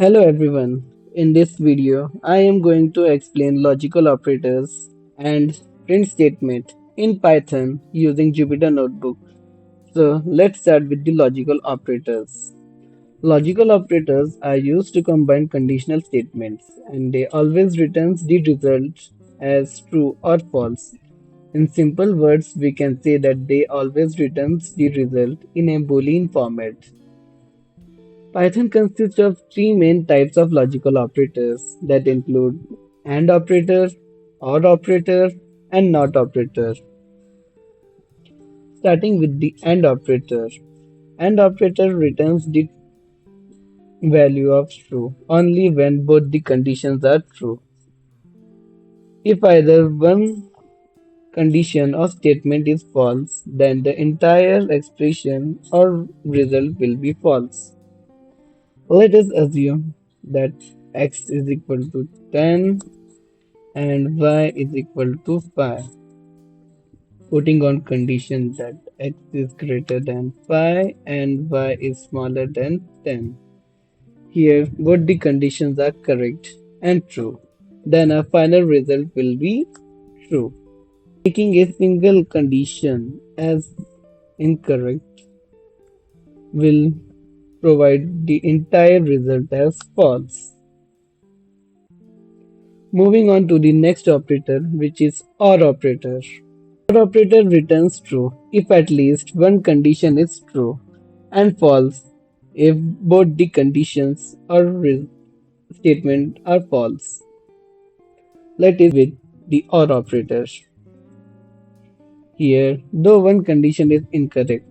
Hello everyone. In this video, I am going to explain logical operators and print statement in Python using Jupyter Notebook. So let's start with the logical operators. Logical operators are used to combine conditional statements and they always returns the result as true or false. In simple words, we can say that they always returns the result in a Boolean format. Python consists of three main types of logical operators that include AND operator, OR operator, and NOT operator. Starting with the AND operator. AND operator returns the value of true only when both the conditions are true. If either one condition or statement is false, then the entire expression or result will be false. Let us assume that x is equal to 10 and y is equal to 5, putting on condition that x is greater than 5 and y is smaller than 10. Here, both the conditions are correct and true. Then our final result will be true. Making a single condition as incorrect will provide the entire result as false. Moving on to the next operator, which is OR operator. OR operator returns true if at least one condition is true and false if both the conditions or statement are false. Let us with the OR operator. Here, though one condition is incorrect,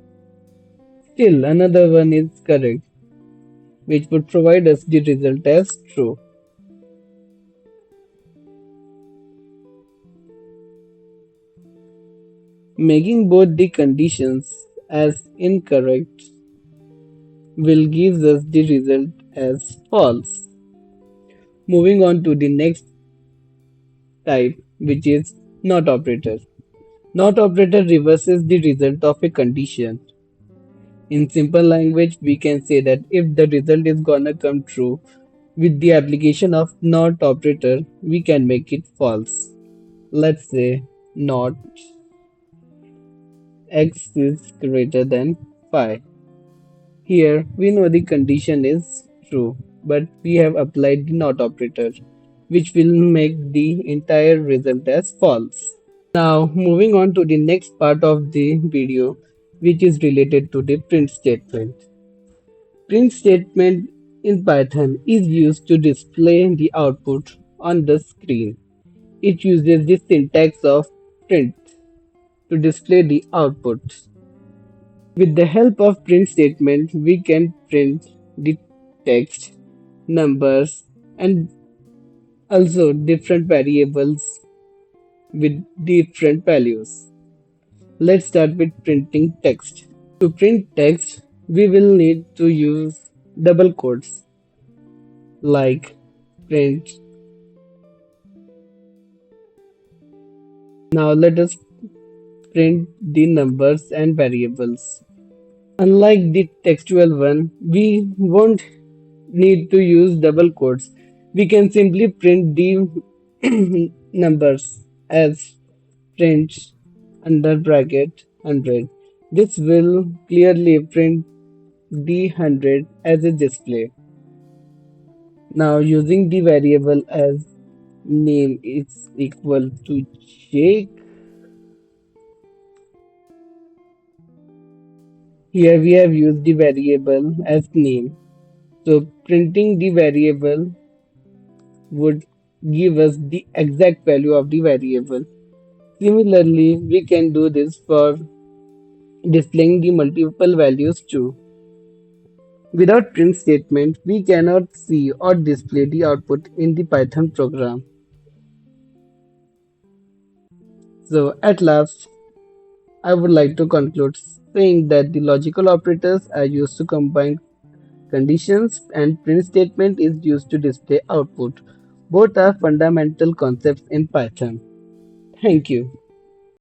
still another one is correct, which would provide us the result as true. Making both the conditions as incorrect will give us the result as false. Moving on to the next type, which is NOT operator. NOT operator reverses the result of a condition. In simple language, we can say that if the result is gonna come true, with the application of NOT operator, we can make it false. Let's say NOT x is greater than 5. Here we know the condition is true, but we have applied the NOT operator, which will make the entire result as false. Now moving on to the next part of the video, which is related to the print statement. Print statement in Python is used to display the output on the screen. It uses the syntax of print to display the output. With the help of print statement, we can print the text, numbers, and also different variables with different values. Let's start with printing text. To print text, we will need to use double quotes like print. Now let us print the numbers and variables. Unlike the textual one, we won't need to use double quotes. We can simply print the numbers as print under bracket 100. This will clearly print the 100 as a display. Now using the variable as name is equal to Jake. Here we have used the variable as name. So printing the variable would give us the exact value of the variable. Similarly, we can do this for displaying the multiple values too. Without print statement, we cannot see or display the output in the Python program. So at last, I would like to conclude saying that the logical operators are used to combine conditions and print statement is used to display output. Both are fundamental concepts in Python. Thank you.